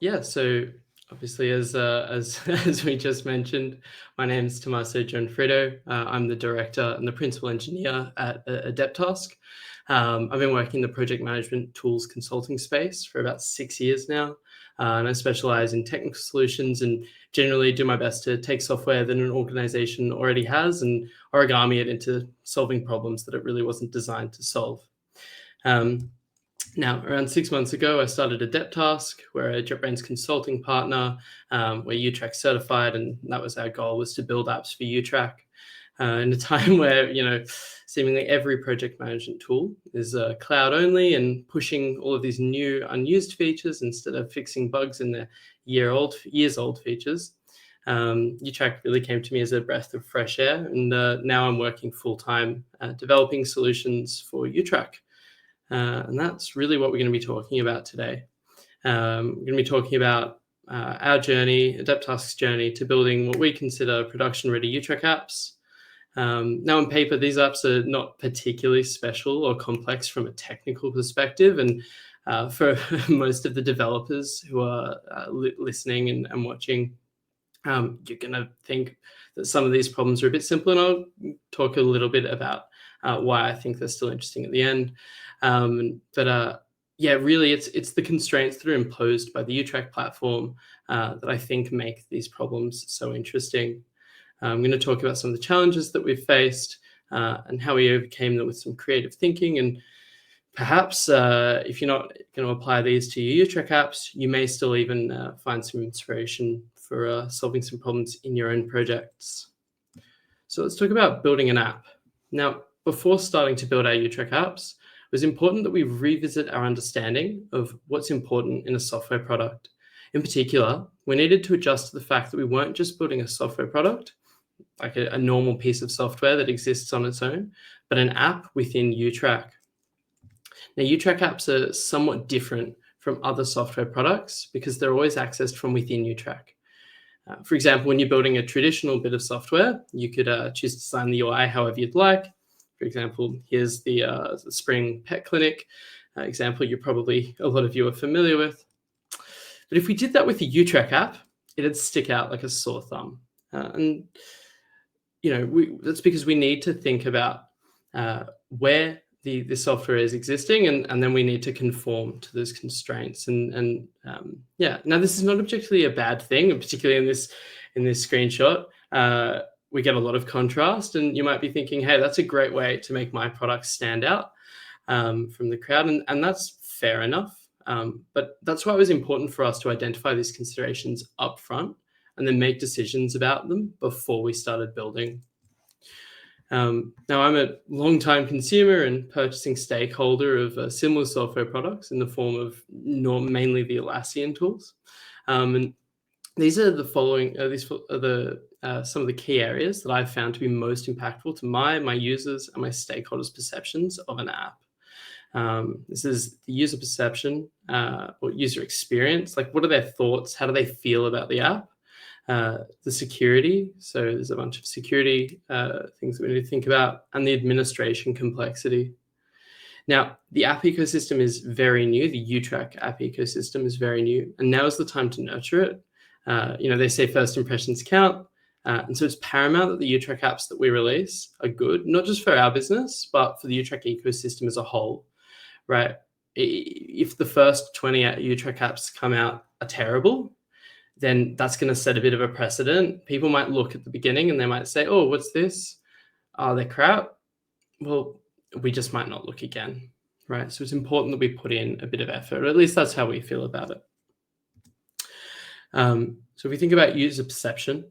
Yeah, so obviously, as as we just mentioned, my name is Tommaso Gionfriddo. I'm the director and the principal engineer at Adeptask. I've been working in the project management tools consulting space for about 6 years now, and I specialize in technical solutions and generally do my best to take software that an organization already has and origami it into solving problems that it really wasn't designed to solve. Um, Now, around 6 months ago, I started Adeptask. We're a JetBrains consulting partner. We're YouTrack certified, and that was our goal, was to build apps for YouTrack. In a time where, seemingly every project management tool is cloud only and pushing all of these new unused features instead of fixing bugs in the years old features. YouTrack really came to me as a breath of fresh air, and now I'm working full time developing solutions for YouTrack. And that's really what we're going to be talking about today. We're going to be talking about our journey, Adeptask's journey to building what we consider production-ready YouTrack apps. Now, on paper, these apps are not particularly special or complex from a technical perspective. And for most of the developers who are listening and watching, you're going to think that some of these problems are a bit simple. And I'll talk a little bit about why I think they're still interesting at the end. Yeah, really, it's the constraints that are imposed by the YouTrack platform that I think make these problems so interesting. I'm going to talk about some of the challenges that we've faced and how we overcame them with some creative thinking. And perhaps if you're not going to apply these to your YouTrack apps, you may still even find some inspiration for solving some problems in your own projects. So let's talk about building an app. Now, before starting to build our YouTrack apps, it was important that we revisit our understanding of what's important in a software product. In particular, we needed to adjust to the fact that we weren't just building a software product, like a normal piece of software that exists on its own, but an app within YouTrack. Now, YouTrack apps are somewhat different from other software products because they're always accessed from within YouTrack. For example, when you're building a traditional bit of software, you could choose to design the UI however you'd like. For example, here's the Spring Pet Clinic example a lot of you are familiar with. But if we did that with the YouTrack app, it'd stick out like a sore thumb. That's because we need to think about where the software is existing, and then we need to conform to those constraints. Now this is not objectively a bad thing, and particularly in this screenshot, we get a lot of contrast, and you might be thinking, hey, that's a great way to make my product stand out from the crowd, and that's fair enough. But that's why it was important for us to identify these considerations up front and then make decisions about them before we started building. Now, I'm a long-time consumer and purchasing stakeholder of similar software products in the form of mainly the Atlassian tools. And these are the following. These are some of the key areas that I've found to be most impactful to my users and my stakeholders' perceptions of an app. This is the user perception or user experience. Like, what are their thoughts? How do they feel about the app? The security, so there's a bunch of security things that we need to think about, and the administration complexity. Now, the app ecosystem is very new. The YouTrack app ecosystem is very new, and now is the time to nurture it. They say first impressions count, and so it's paramount that the YouTrack apps that we release are good, not just for our business, but for the YouTrack ecosystem as a whole, right? If the first 20 YouTrack apps come out are terrible, then that's going to set a bit of a precedent. People might look at the beginning and they might say, oh, what's this? Oh, they're crap. Well, we just might not look again, right? So it's important that we put in a bit of effort, or at least that's how we feel about it. So if we think about user perception,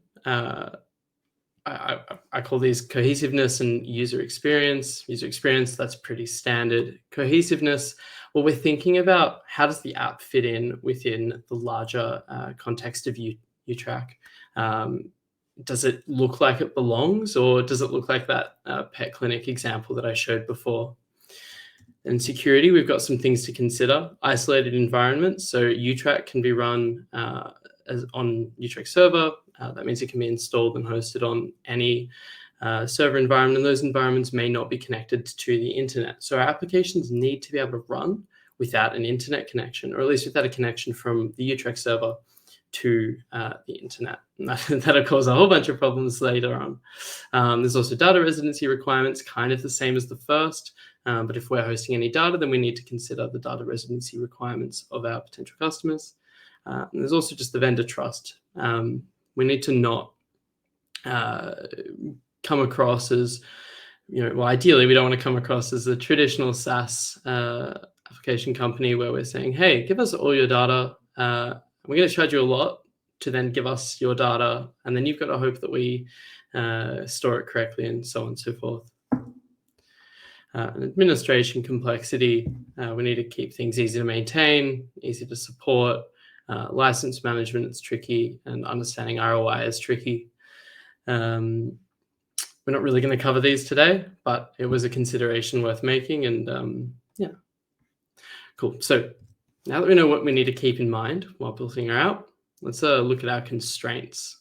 I call these cohesiveness and user experience. User experience, that's pretty standard. Cohesiveness, well, we're thinking about how does the app fit in within the larger context of YouTrack. Does it look like it belongs, or does it look like that pet clinic example that I showed before? And security, we've got some things to consider. Isolated environments, so YouTrack can be run as on YouTrack server. That means it can be installed and hosted on any server environment, and those environments may not be connected to the internet. So our applications need to be able to run without an internet connection, or at least without a connection from the YouTrack server to the internet. And that'll cause a whole bunch of problems later on. There's also data residency requirements, kind of the same as the first, but if we're hosting any data, then we need to consider the data residency requirements of our potential customers. And there's also just the vendor trust. We need to not come across as, well, ideally, we don't want to come across as a traditional SaaS application company where we're saying, hey, give us all your data. We're going to charge you a lot to then give us your data, and then you've got to hope that we store it correctly, and so on and so forth. Administration complexity, we need to keep things easy to maintain, easy to support. License management is tricky, and understanding ROI is tricky. We're not really going to cover these today, but it was a consideration worth making, and yeah, cool. So now that we know what we need to keep in mind while building our app, let's look at our constraints.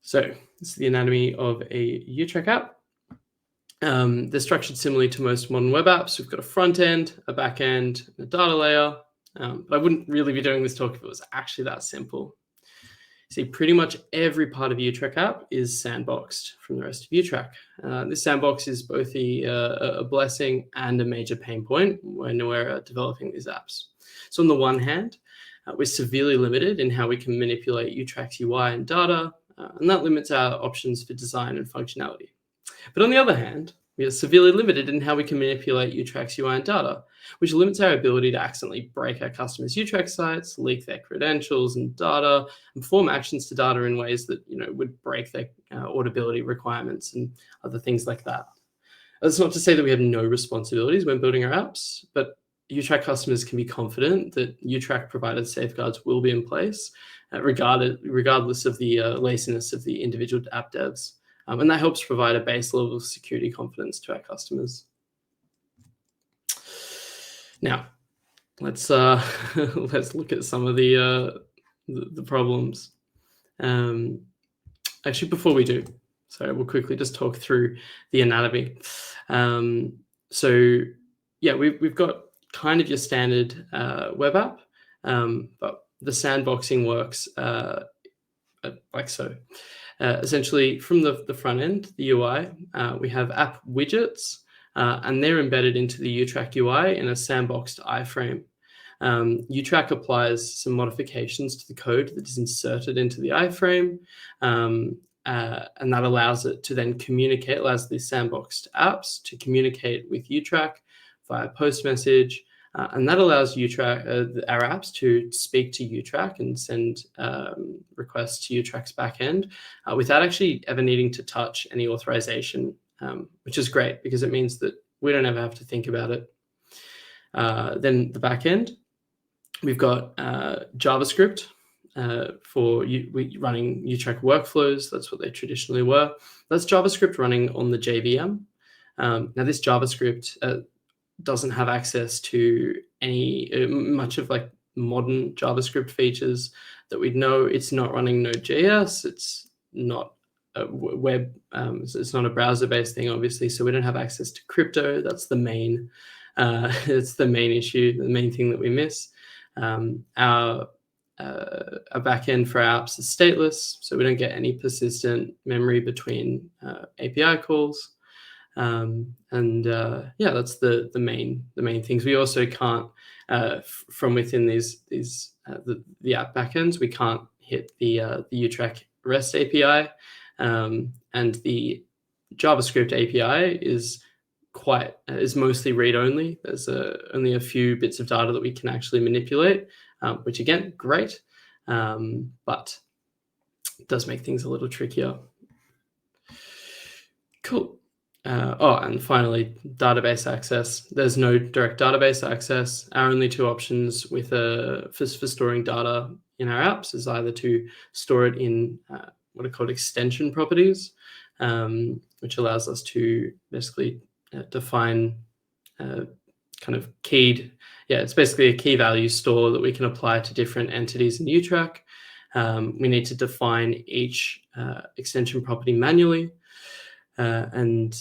So this is the anatomy of a YouTrack app. They're structured similarly to most modern web apps. We've got a front end, a back end, and a data layer. But I wouldn't really be doing this talk if it was actually that simple. See, pretty much every part of a YouTrack app is sandboxed from the rest of YouTrack. This sandbox is both a blessing and a major pain point when we're developing these apps. So on the one hand, we're severely limited in how we can manipulate YouTrack's UI and data, and that limits our options for design and functionality. But on the other hand, we are severely limited in how we can manipulate YouTrack's UI and data, which limits our ability to accidentally break our customers' YouTrack sites, leak their credentials and data, and perform actions to data in ways that would break their auditability requirements and other things like that. That's not to say that we have no responsibilities when building our apps, but YouTrack customers can be confident that YouTrack provided safeguards will be in place, regardless of the laziness of the individual app devs. And that helps provide a base level of security confidence to our customers. Now, let's look at some of the problems. Actually, before we do, so we'll quickly just talk through the anatomy. So yeah, we've got kind of your standard web app, but the sandboxing works like so. Essentially, from the front end, the UI, we have app widgets, and they're embedded into the YouTrack UI in a sandboxed iframe. YouTrack applies some modifications to the code that is inserted into the iframe, and that allows it to then communicate, allows these sandboxed apps to communicate with YouTrack via post message, and that allows YouTrack, our apps, to speak to YouTrack and send requests to YouTrack's backend without actually ever needing to touch any authorization, which is great because it means that we don't ever have to think about it. Then the backend, we've got JavaScript for running YouTrack workflows. That's what they traditionally were. That's JavaScript running on the JVM. Now this JavaScript doesn't have access to any much of like modern JavaScript features that we'd know. It's not running Node.js. It's not a web. It's not a browser-based thing, obviously. So we don't have access to crypto. That's the main. It's the main issue. The main thing that we miss. Our backend for our apps is stateless, so we don't get any persistent memory between API calls. Yeah, that's the main things. We also can't from within the app backends, we can't hit the YouTrack REST API, and the JavaScript API is mostly read only. There's only a few bits of data that we can actually manipulate, which again, great, but it does make things a little trickier. Cool. And finally, database access. There's no direct database access. Our only two options for storing data in our apps is either to store it in what are called extension properties, which allows us to basically define kind of keyed. Yeah, it's basically a key value store that we can apply to different entities in YouTrack. We need to define each extension property manually, and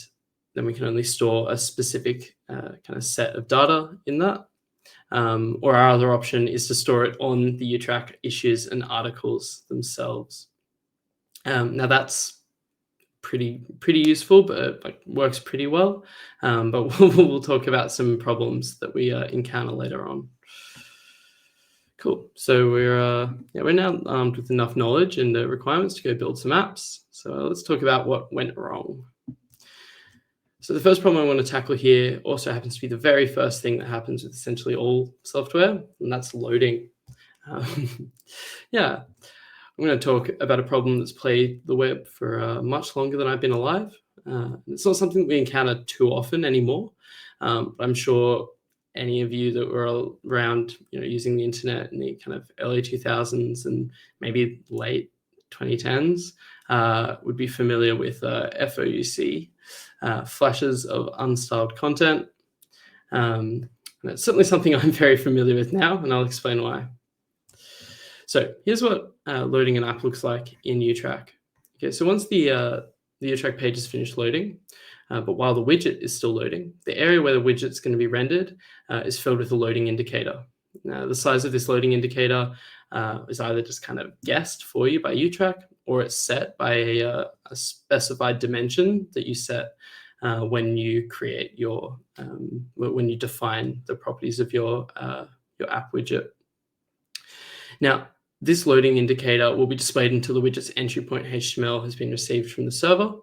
then we can only store a specific kind of set of data in that. Or our other option is to store it on the YouTrack issues and articles themselves. Now that's pretty useful, but like works pretty well. But we'll talk about some problems that we encounter later on. Cool. So we're now armed with enough knowledge and requirements to go build some apps. So let's talk about what went wrong. So the first problem I want to tackle here also happens to be the very first thing that happens with essentially all software, and that's loading. Yeah, I'm going to talk about a problem that's plagued the web for much longer than I've been alive. It's not something that we encounter too often anymore, but I'm sure any of you that were around, using the internet in the kind of early 2000s and maybe late 2010s would be familiar with FOUC, flashes of unstyled content. And it's certainly something I'm very familiar with now, and I'll explain why. So here's what loading an app looks like in YouTrack. Okay, so once the YouTrack page is finished loading, but while the widget is still loading, the area where the widget's going to be rendered is filled with a loading indicator. Now, the size of this loading indicator is either just kind of guessed for you by YouTrack, or it's set by a specified dimension that you set when you create your, when you define the properties of your app widget. Now, this loading indicator will be displayed until the widget's entry point HTML has been received from the server.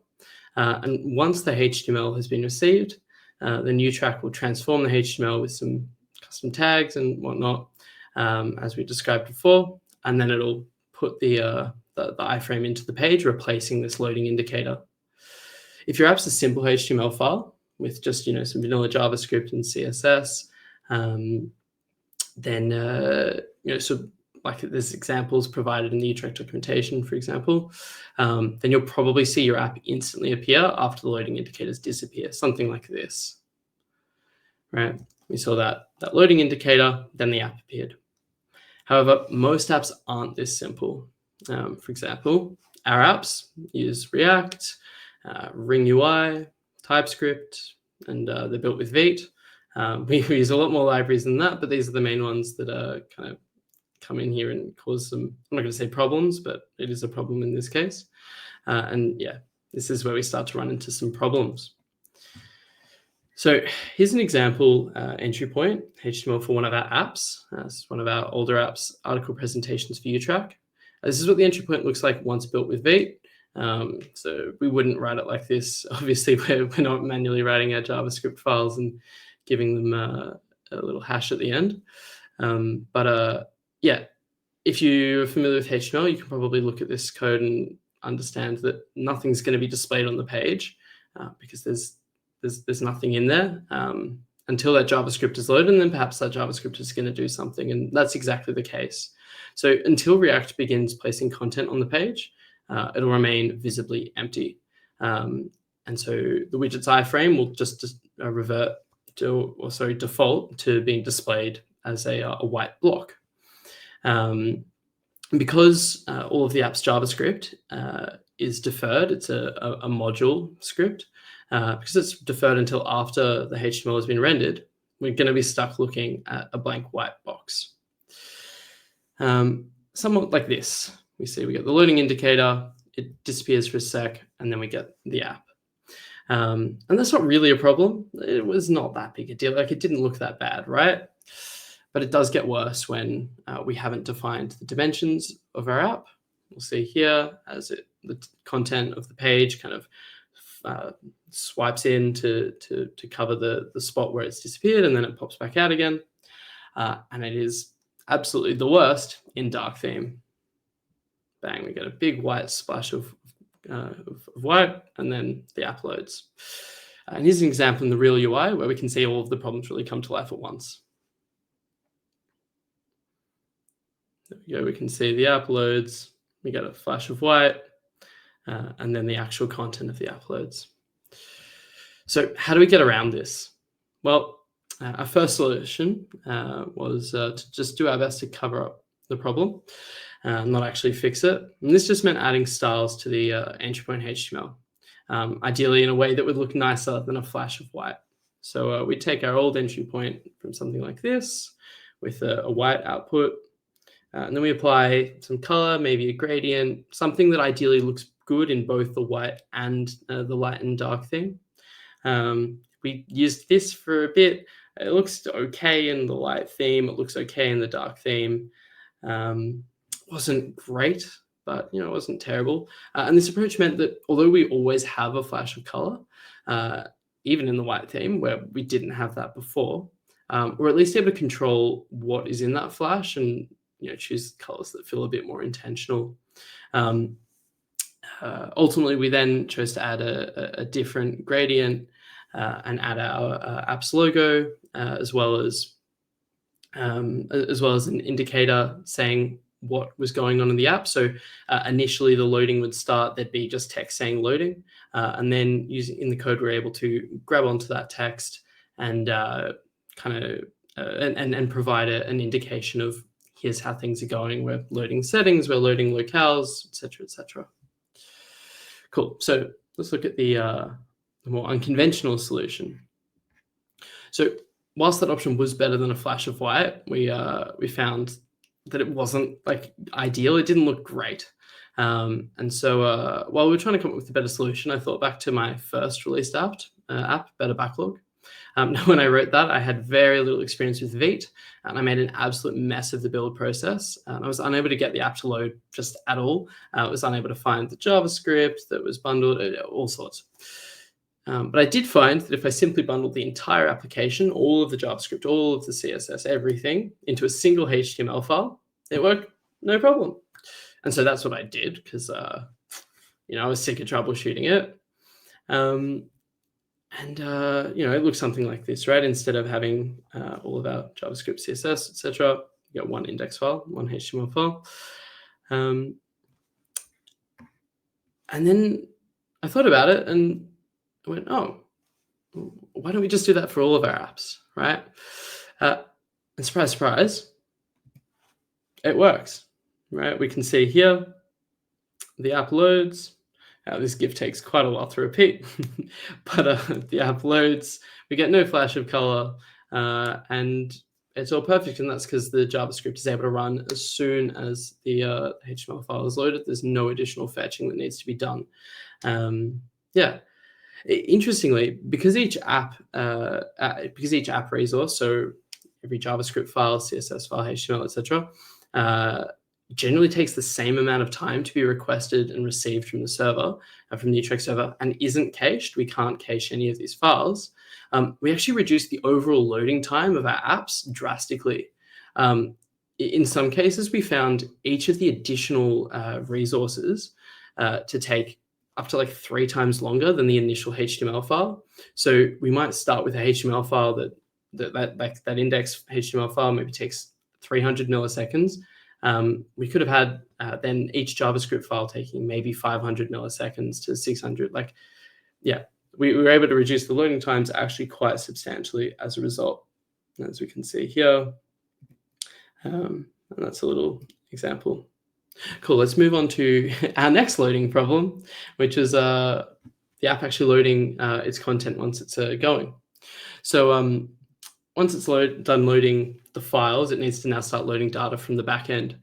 And once the HTML has been received, then YouTrack will transform the HTML with some custom tags and whatnot, as we described before, and then it'll put the iframe into the page, replacing this loading indicator. If your app's a simple HTML file with just some vanilla JavaScript and CSS, then so like there's examples provided in the YouTrack documentation, for example, then you'll probably see your app instantly appear after the loading indicators disappear, something like this, right? We saw that loading indicator, then the app appeared. However, most apps aren't this simple. For example, our apps use React, Ring UI, TypeScript, and they're built with Vite. We use a lot more libraries than that, but these are the main ones that kind of come in here and cause some, I'm not going to say problems, but it is a problem in this case. And yeah, this is where we start to run into some problems. So here's an example entry point, HTML for one of our apps. This is one of our older apps, article presentations for YouTrack. This is what the entry point looks like once built with Vite. So we wouldn't write it like this. Obviously, we're not manually writing our JavaScript files and giving them a little hash at the end. Yeah, if you're familiar with HTML, you can probably look at this code and understand that nothing's going to be displayed on the page because there's nothing in there until that JavaScript is loaded, and then perhaps that JavaScript is going to do something, and that's exactly the case. So until React begins placing content on the page, it'll remain visibly empty. And so the widget's iframe will just default to being displayed as a white block. Because all of the app's JavaScript is deferred, it's a module script, because it's deferred until after the HTML has been rendered, we're going to be stuck looking at a blank white box. Somewhat like this. We get the loading indicator, it disappears for a sec, and then we get the app. And that's not really a problem. It was not that big a deal. Like, it didn't look that bad, right? But it does get worse when we haven't defined the dimensions of our app. We'll see here as the content of the page kind of swipes in to cover the spot where it's disappeared, and then it pops back out again. And it is absolutely the worst in dark theme. Bang, we get a big white splash of white, and then the app loads. And here's an example in the real UI where we can see all of the problems really come to life at once. There we go, we can see the app loads, we get a flash of white, and then the actual content of the app loads. So how do we get around this? Well, our first solution was to just do our best to cover up the problem, not actually fix it. And this just meant adding styles to the entry point HTML, ideally in a way that would look nicer than a flash of white. So we take our old entry point from something like this, with a white output. And then we apply some color, maybe a gradient, something that ideally looks good in both the white and the light and dark theme. We used this for a bit. It looks okay in the light theme. It looks okay in the dark theme. Wasn't great, but it wasn't terrible. And this approach meant that although we always have a flash of color, even in the white theme where we didn't have that before, we're at least able to control what is in that flash and choose colors that feel a bit more intentional. Ultimately, we then chose to add a different gradient and add our app's logo, as well as an indicator saying what was going on in the app. So initially, the loading would start. There'd be just text saying loading, and then in the code, we're able to grab onto that text and and provide an indication of here's how things are going. We're loading settings, we're loading locales, etc., etc. Cool. So let's look at the more unconventional solution. So whilst that option was better than a flash of white, we found that it wasn't ideal. It didn't look great. And so while we were trying to come up with a better solution, I thought back to my first released app, Better Backlog. Now, when I wrote that, I had very little experience with Vite, and I made an absolute mess of the build process. I was unable to get the app to load just at all. I was unable to find the JavaScript that was bundled, all sorts. But I did find that if I simply bundled the entire application, all of the JavaScript, all of the CSS, everything, into a single HTML file, it worked no problem. And so that's what I did because, I was sick of troubleshooting it. It looks something like this, right? Instead of having all of our JavaScript, CSS, etc., you got one index file, one HTML file. And then I thought about it and I went, oh, why don't we just do that for all of our apps, right? And surprise, surprise, it works, right? We can see here, the app loads. This GIF takes quite a while to repeat, but the app loads, we get no flash of color, and it's all perfect. And that's because the JavaScript is able to run as soon as the HTML file is loaded. There's no additional fetching that needs to be done. Interestingly, because each app resource, so every JavaScript file, CSS file, HTML, etc., generally takes the same amount of time to be requested and received from the server, from the YouTrack server, and isn't cached. We can't cache any of these files. We actually reduce the overall loading time of our apps drastically. In some cases, we found each of the additional resources to take up to 3 times longer than the initial HTML file. So we might start with a HTML file that index HTML file maybe takes 300 milliseconds. We could have had then each JavaScript file taking maybe 500 milliseconds to 600. We were able to reduce the loading times actually quite substantially as a result, as we can see here. And that's a little example. Cool, let's move on to our next loading problem, which is the app actually loading its content once it's going. So once it's done loading the files, it needs to now start loading data from the back end.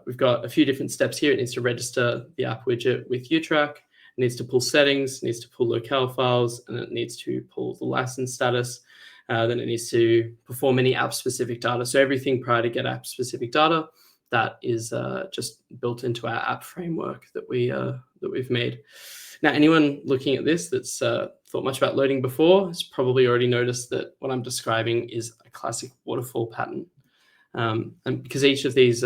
We've got a few different steps here. It needs to register the app widget with YouTrack. It needs to pull settings, it needs to pull locale files, and it needs to pull the license status. Then it needs to perform any app-specific data. So everything prior to get app-specific data, that is just built into our app framework that we've made. Now, anyone looking at this that's thought much about loading before has probably already noticed that what I'm describing is a classic waterfall pattern. And because each of these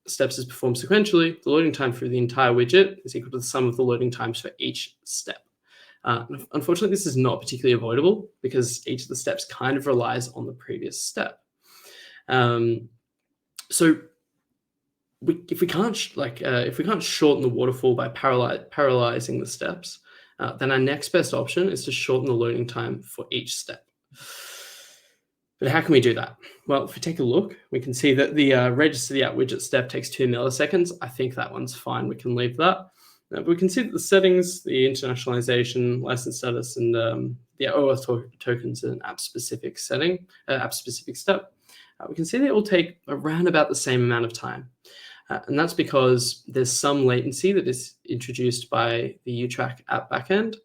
steps is performed sequentially, the loading time for the entire widget is equal to the sum of the loading times for each step. Unfortunately, this is not particularly avoidable because each of the steps kind of relies on the previous step. So if we can't shorten the waterfall by parallelizing the steps, then our next best option is to shorten the loading time for each step. But how can we do that? Well, if we take a look, we can see that the register the app widget step takes 2 milliseconds. I think that one's fine. We can leave that. But we can see that the settings, the internationalization, license status, and the OAuth tokens are an app-specific setting, app-specific step. we can see they all take around about the same amount of time. And that's because there's some latency that is introduced by the YouTrack app backend,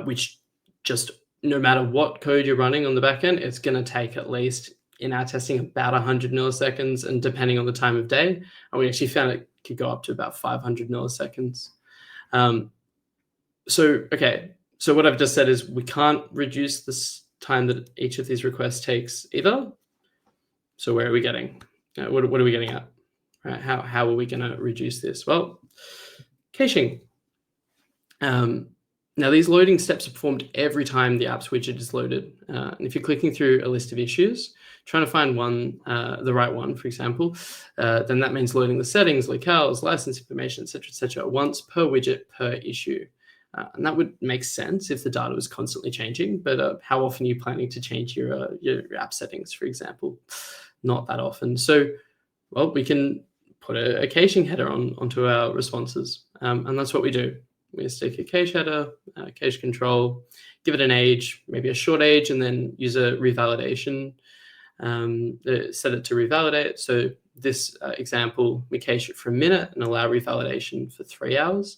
which just no matter what code you're running on the backend, it's going to take at least, in our testing, about 100 milliseconds, and depending on the time of day, and we actually found it could go up to about 500 milliseconds. So what I've just said is we can't reduce this time that each of these requests takes either. So where are we getting? What are we getting at? Right? How are we going to reduce this? Well, caching. Now, these loading steps are performed every time the apps widget is loaded. And if you're clicking through a list of issues, trying to find one, the right one, for example, then that means loading the settings, locales, license information, et cetera, once per widget per issue. And that would make sense if the data was constantly changing. But how often are you planning to change your app settings, for example? Not that often. So, well, we can put a caching header onto our responses. And that's what we do. We stick a cache header, cache control, give it an age, maybe a short age, and then use a revalidation, set it to revalidate. So this example, we cache it for a minute and allow revalidation for 3 hours.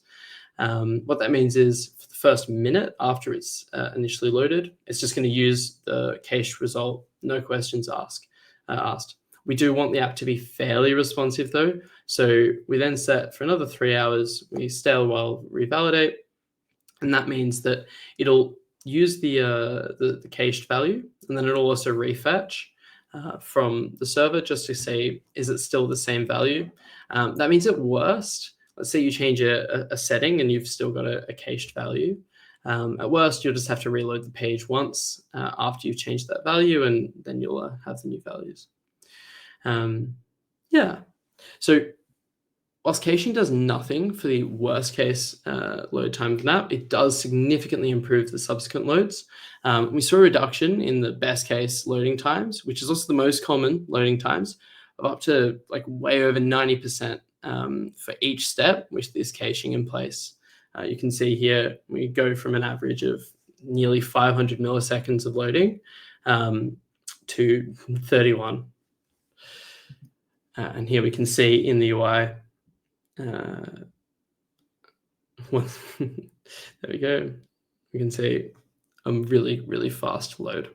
What that means is for the first minute after it's initially loaded, it's just going to use the cache result, no questions asked. We do want the app to be fairly responsive though. So we then set for another 3 hours, we stale while revalidate. And that means that it'll use the cached value, and then it'll also refetch from the server just to say, is it still the same value? That means at worst, let's say you change a setting and you've still got a cached value. At worst, you'll just have to reload the page once after you've changed that value, and then you'll have the new values. So whilst caching does nothing for the worst case load time of an app, it does significantly improve the subsequent loads. We saw a reduction in the best case loading times, which is also the most common loading times, of up to like way over 90% for each step with this caching in place. You can see here we go from an average of nearly 500 milliseconds of loading to 31. And here we can see in the UI, there we go. We can see a really, really fast load.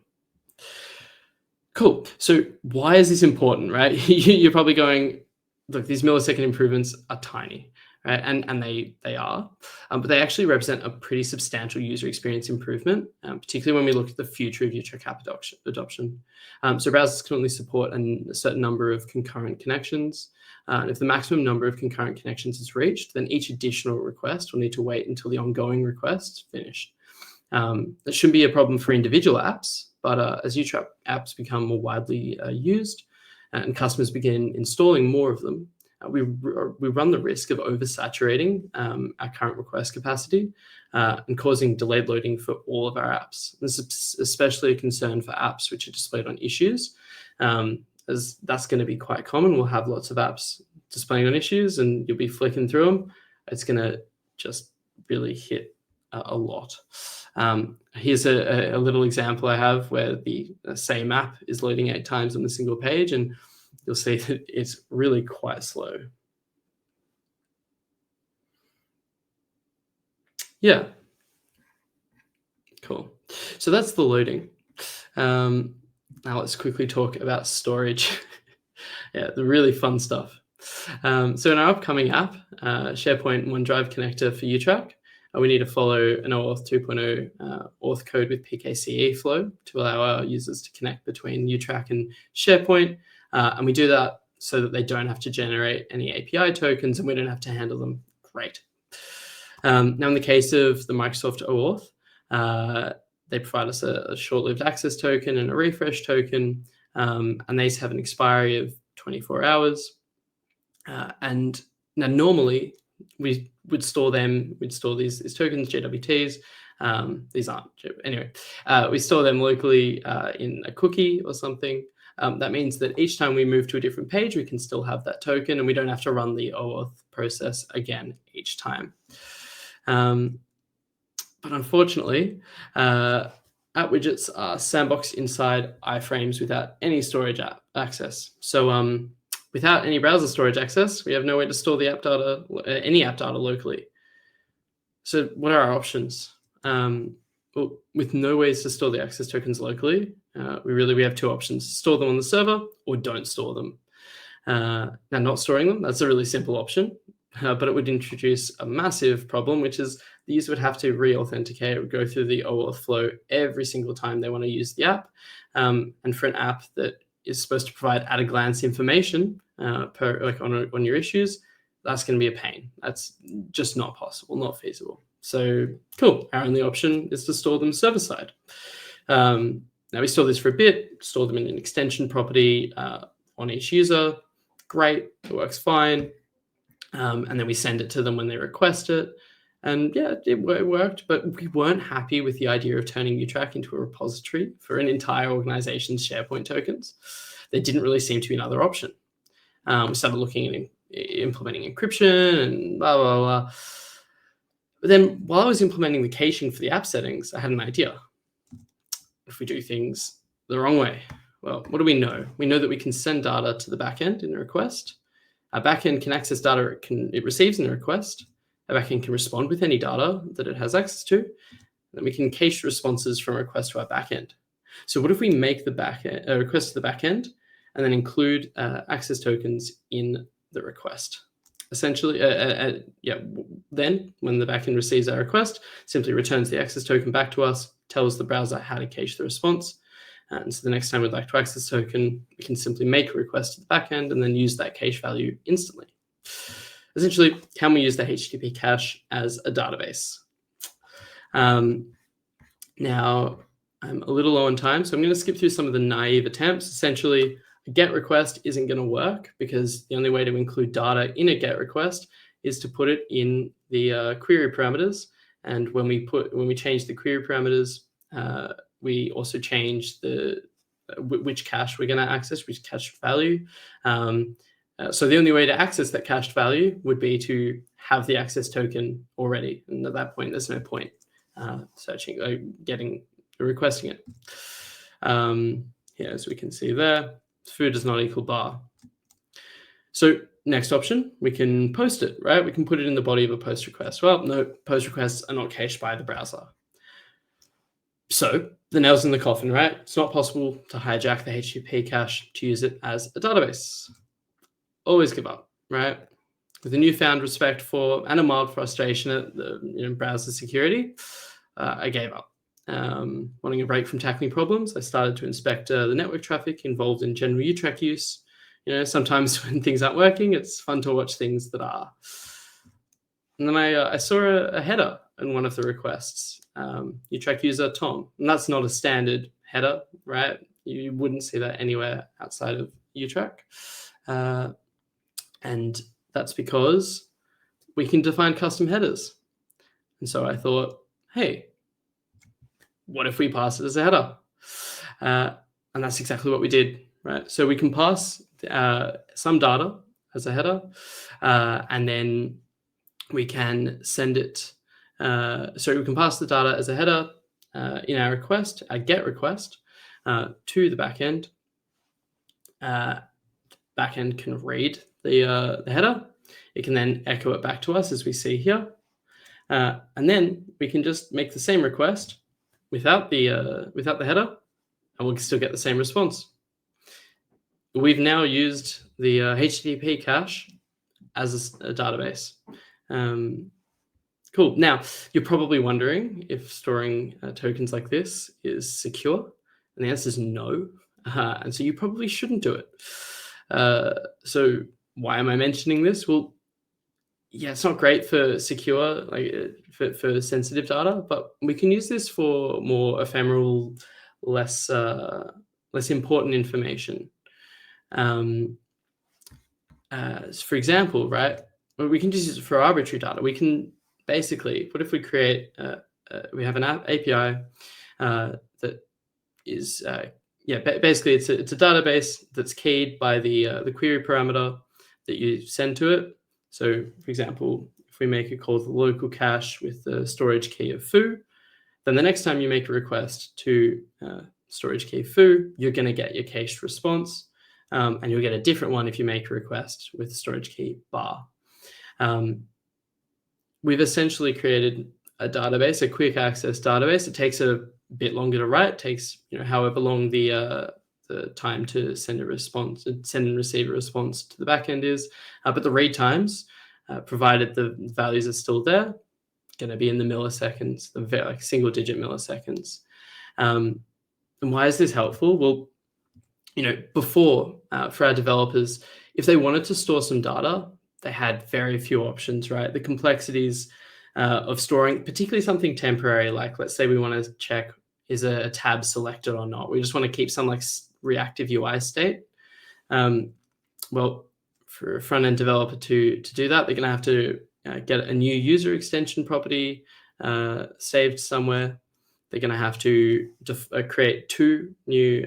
Cool. So why is this important, right? You're probably going, look, these millisecond improvements are tiny, right? And they are, but they actually represent a pretty substantial user experience improvement, particularly when we look at the future of YouTrack app adoption. So browsers can only support a certain number of concurrent connections. And if the maximum number of concurrent connections is reached, then each additional request will need to wait until the ongoing request finished. That shouldn't be a problem for individual apps, but as YouTrack apps become more widely used and customers begin installing more of them, we run the risk of oversaturating our current request capacity and causing delayed loading for all of our apps. This is especially a concern for apps which are displayed on issues, as that's going to be quite common. We'll have lots of apps displaying on issues and you'll be flicking through them. It's going to just really hit a lot. Here's a little example I have where the same app is loading 8 times on a single page, and you'll see that it's really quite slow. Yeah. Cool. So that's the loading. Now let's quickly talk about storage. Yeah, the really fun stuff. So in our upcoming app, SharePoint OneDrive connector for YouTrack, we need to follow an OAuth 2.0 auth code with PKCE flow to allow our users to connect between YouTrack and SharePoint. And we do that so that they don't have to generate any API tokens and we don't have to handle them. Great. Now, in the case of the Microsoft OAuth, they provide us a short-lived access token and a refresh token, and these have an expiry of 24 hours. And now normally we would store them, we'd store these tokens, JWTs. These aren't, anyway, we store them locally in a cookie or something. That means that each time we move to a different page, we can still have that token and we don't have to run the OAuth process again each time. But unfortunately, app widgets are sandboxed inside iframes without any storage access. So without any browser storage access, we have no way to store the app data, any app data locally. So what are our options? Well, with no ways to store the access tokens locally, we have two options: store them on the server or don't store them. Now, not storing them, that's a really simple option, but it would introduce a massive problem, which is the user would have to re-authenticate or go through the OAuth flow every single time they want to use the app. And for an app that is supposed to provide at-a-glance information on your issues, that's going to be a pain. That's just not possible, not feasible. So cool, our only option is to store them server-side. Now we store this for a bit, store them in an extension property on each user. Great, it works fine. And then we send it to them when they request it. And yeah, it worked, but we weren't happy with the idea of turning YouTrack into a repository for an entire organization's SharePoint tokens. There didn't really seem to be another option. We started looking at implementing encryption and blah, blah, blah. But then while I was implementing the caching for the app settings, I had an idea. If we do things the wrong way, well, what do we know? We know that we can send data to the backend in a request. Our backend can access data it receives in a request. Our backend can respond with any data that it has access to. Then we can cache responses from a request to our backend. So what if we make the request to the backend and then include access tokens in the request? Essentially, then when the backend receives our request, simply returns the access token back to us, tells the browser how to cache the response. And so the next time we'd like to access token, we can simply make a request to the backend and then use that cache value instantly. Essentially, can we use the HTTP cache as a database? Now, I'm a little low on time, so I'm going to skip through some of the naive attempts. Essentially, a GET request isn't going to work because the only way to include data in a GET request is to put it in the query parameters. And when we change the query parameters, we also change which cache we're going to access, which cached value. So the only way to access that cached value would be to have the access token already. And at that point, there's no point requesting it. Here, as we can see there, foo does not equal bar. So next option, we can post it, right? We can put it in the body of a post request. Well, no, post requests are not cached by the browser. So the nail's in the coffin, right? It's not possible to hijack the HTTP cache to use it as a database. Always give up, right? With a newfound respect for and a mild frustration at the browser security, I gave up. Wanting a break from tackling problems, I started to inspect the network traffic involved in general YouTrack use. Sometimes when things aren't working, it's fun to watch things that are. And then I saw a header in one of the requests, YouTrack user Tom. And that's not a standard header, right? You wouldn't see that anywhere outside of YouTrack. And that's because we can define custom headers. And so I thought, hey, what if we pass it as a header? And that's exactly what we did, right? So we can pass some data as a header, and then we can send it. So we can pass the data as a header in our request, our GET request, to the backend. Backend can read the header. It can then echo it back to us, as we see here. And then we can just make the same request without the header, and we'll still get the same response. We've now used the HTTP cache as a database. Cool. Now, you're probably wondering if storing tokens like this is secure, and the answer is no. And so you probably shouldn't do it. So why am I mentioning this? Well, yeah, it's not great for secure, for sensitive data, but we can use this for more ephemeral, less important information. For example, right, we can just use it for arbitrary data. We can basically, what if we create, we have an API that is, basically it's a database that's keyed by the query parameter that you send to it. So, for example, if we make a call to the local cache with the storage key of foo, then the next time you make a request to storage key foo, you're going to get your cached response, and you'll get a different one if you make a request with storage key bar. We've essentially created a database, a quick access database. It takes a bit longer to write. It takes however long the time to send a response, send and receive a response to the backend is, but the read times, provided the values are still there, going to be in the milliseconds, like single-digit milliseconds. And why is this helpful? Well, before for our developers, if they wanted to store some data, they had very few options, right? The complexities of storing, particularly something temporary, like let's say we want to check is a tab selected or not. We just want to keep some like reactive UI state. Well, for a front-end developer to do that, they're going to have to get a new user extension property saved somewhere. They're going to have to create 2 new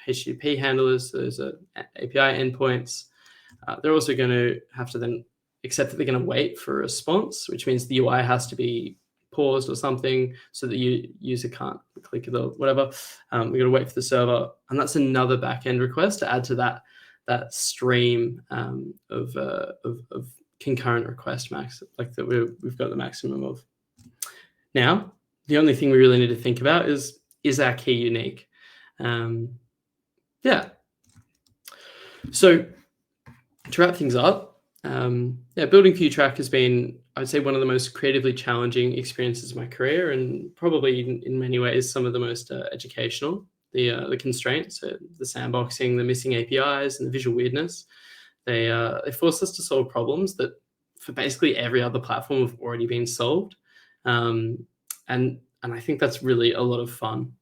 HTTP handlers. Those are API endpoints. They're also going to have to then accept that they're going to wait for a response, which means the UI has to be paused or something so that user can't click it or whatever. We're going to wait for the server, and that's another backend request to add to that stream of concurrent request max, like that we've got the maximum of. Now, the only thing we really need to think about is our key unique? Yeah. So to wrap things up, building YouTrack has been, I would say, one of the most creatively challenging experiences of my career, and probably in many ways some of the most educational. The constraints, the sandboxing, the missing APIs, and the visual weirdness, they force us to solve problems that for basically every other platform have already been solved. And I think that's really a lot of fun.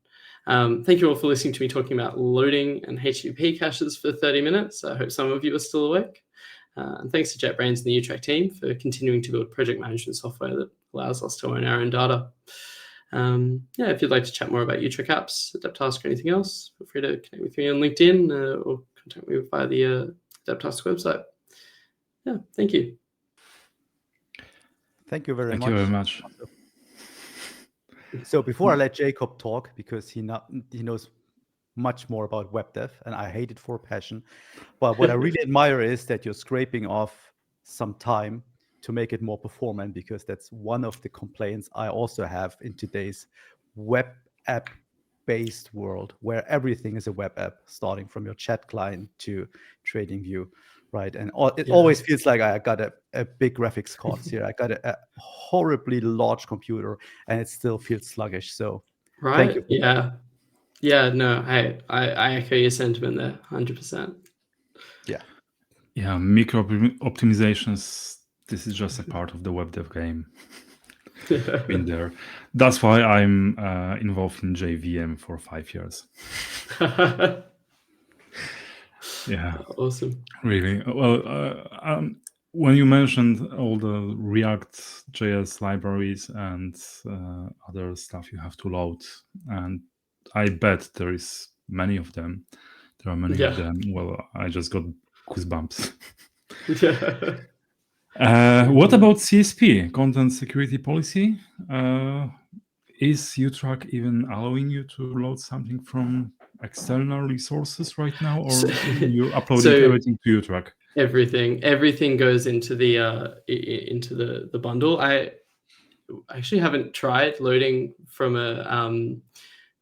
Thank you all for listening to me talking about loading and HTTP caches for 30 minutes. I hope some of you are still awake. And thanks to JetBrains and the YouTrack team for continuing to build project management software that allows us to own our own data. If you'd like to chat more about YouTrack apps, Adeptask, or anything else, feel free to connect with me on LinkedIn or contact me via the Adeptask website. Yeah, thank you. Thank you very much. Thank you very much. So before I let Jacob talk, because he knows much more about web dev, and I hate it for passion, but what I really admire is that you're scraping off some time to make it more performant, because that's one of the complaints I also have in today's web app based world, where everything is a web app, starting from your chat client to TradingView, right? And it always feels like I got a big graphics card here. I got a horribly large computer, and it still feels sluggish. So right, thank you. Yeah, no, I echo your sentiment there, 100%. Yeah, micro optimizations. This is just a part of the web dev game. Been there. That's why I'm involved in JVM for 5 years. Yeah. Awesome. Really. Well, when you mentioned all the React.js libraries and other stuff you have to load, and I bet there is many of them. There are many of them. Well, I just got goosebumps. What about CSP, Content Security Policy? Is YouTrack even allowing you to load something from external resources right now, or you're uploading everything to YouTrack? Everything goes into the bundle. I actually haven't tried loading from a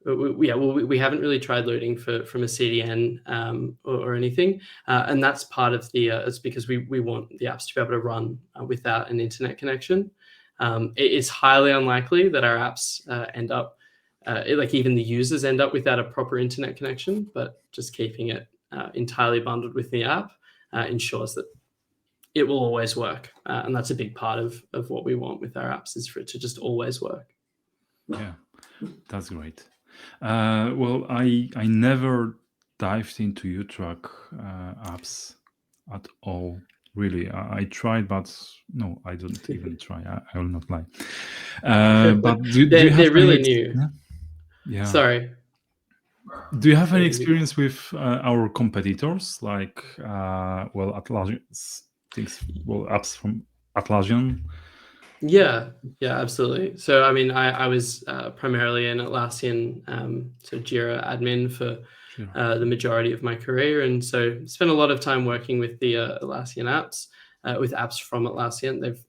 we haven't really tried loading from a CDN or anything, and that's part of the it's because we want the apps to be able to run without an internet connection. It's highly unlikely that our apps end up like even the users end up without a proper internet connection, but just keeping it entirely bundled with the app ensures that it will always work, and that's a big part of what we want with our apps, is for it to just always work. Yeah, that's great. Well, I never dived into YouTrack apps at all. Really, I tried, but no, I don't even try. I will not lie. But do you have they're really new. Yeah. Sorry. Do you have any experience with our competitors, like Atlassian things? Well, apps from Atlassian. Yeah, absolutely. So, I mean, I was primarily an Atlassian so Jira admin for the majority of my career, and so spent a lot of time working with the Atlassian apps, with apps from Atlassian. They've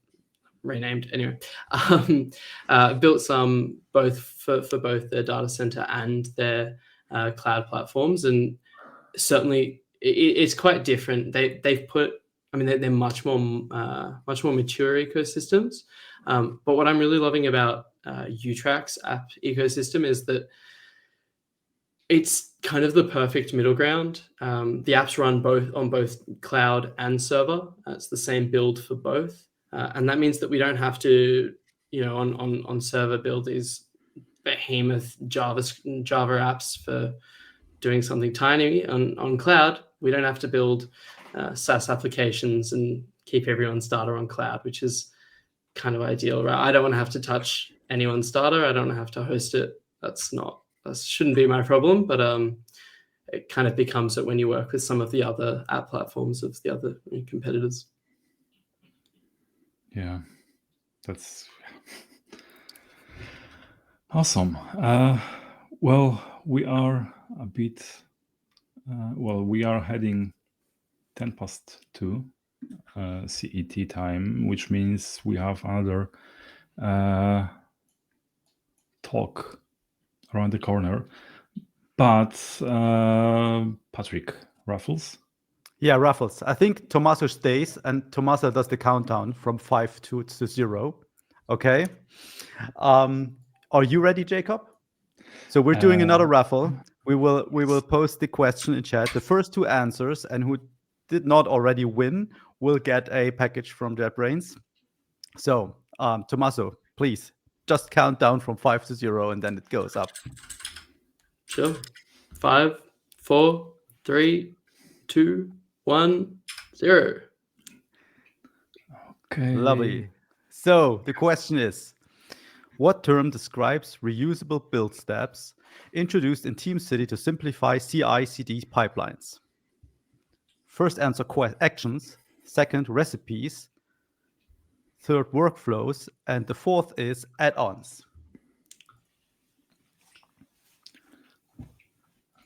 renamed anyway. Built some both for both their data center and their cloud platforms, and certainly it's quite different. They've put, I mean, they're much more mature ecosystems. But what I'm really loving about YouTrack's app ecosystem is that it's kind of the perfect middle ground. The apps run both on both cloud and server. It's the same build for both, and that means that we don't have to, on server build these behemoth Java apps for doing something tiny. On cloud, we don't have to build SaaS applications and keep everyone's data on cloud, which is kind of ideal, right? I don't want to have to touch anyone's data. I don't have to host it. That shouldn't be my problem, but it kind of becomes it when you work with some of the other app platforms of the other competitors. Yeah, that's awesome. Well, we are a bit, we are heading 2:10 CET time, which means we have another talk around the corner. But Patrick, Raffles? Yeah, Raffles. I think Tommaso stays, and Tommaso does the countdown from 5 to 0. Okay. Are you ready, Jacob? So we're doing another raffle. We will post the question in chat. The first two answers, and who did not already win, will get a package from JetBrains. So, Tommaso, please just count down from 5 to 0, and then it goes up. Sure. 5, 4, 3, 2, 1, 0. Okay. Lovely. So the question is, what term describes reusable build steps introduced in TeamCity to simplify CI/CD pipelines? First answer, actions. Second, recipes. Third, workflows. And the fourth is add-ons.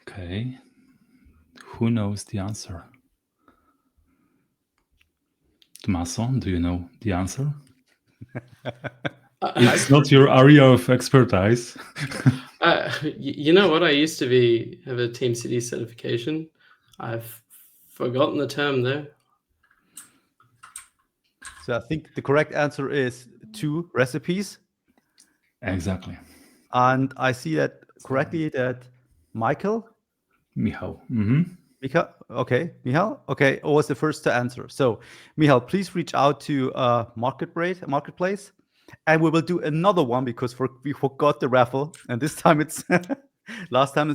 Okay. Who knows the answer? Tommaso, do you know the answer? It's not your area of expertise. You know what? I used to have a TeamCity certification. I've forgotten the term though. So I think the correct answer is 2 recipes. Exactly. And I see that correctly that Michal. Mm-hmm. Michal, okay. Michal, okay, was the first to answer. So, Michal, please reach out to Marketplace, and we will do another one because we forgot the raffle, and this time it's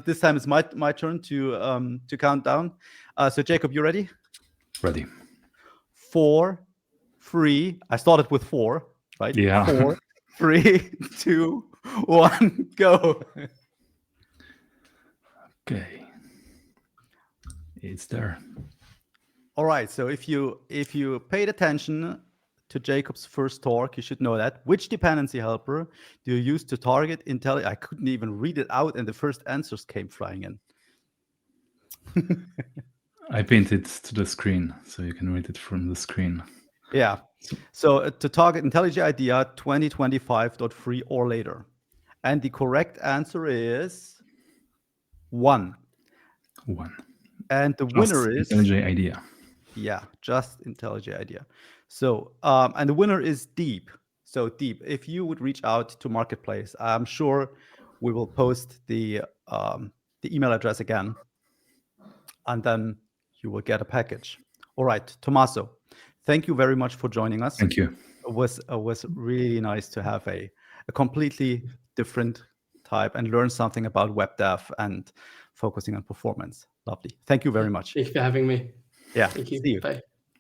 this time it's my turn to count down. So, Jacob, you ready? Ready. 4, 3. I started with 4, right? Yeah. 4, 3, 2, 1, go. Okay. It's there. All right. So if you paid attention to Jacob's first talk, you should know that. Which dependency helper do you use to target IntelliJ? I couldn't even read it out, and the first answers came flying in. I pinned it to the screen, so you can read it from the screen. Yeah. So to target IntelliJ IDEA 2025.3 or later. And the correct answer is 1. 1. And the winner is IntelliJ IDEA. Yeah, just IntelliJ IDEA. So, and the winner is Deep. So Deep, if you would reach out to Marketplace, I'm sure we will post the email address again, and then you will get a package. All right, Tommaso, thank you very much for joining us. Thank you. It was really nice to have a completely different type and learn something about web dev and focusing on performance. Lovely. Thank you very much. Thank you for having me. Yeah. Thank you. See you. Bye.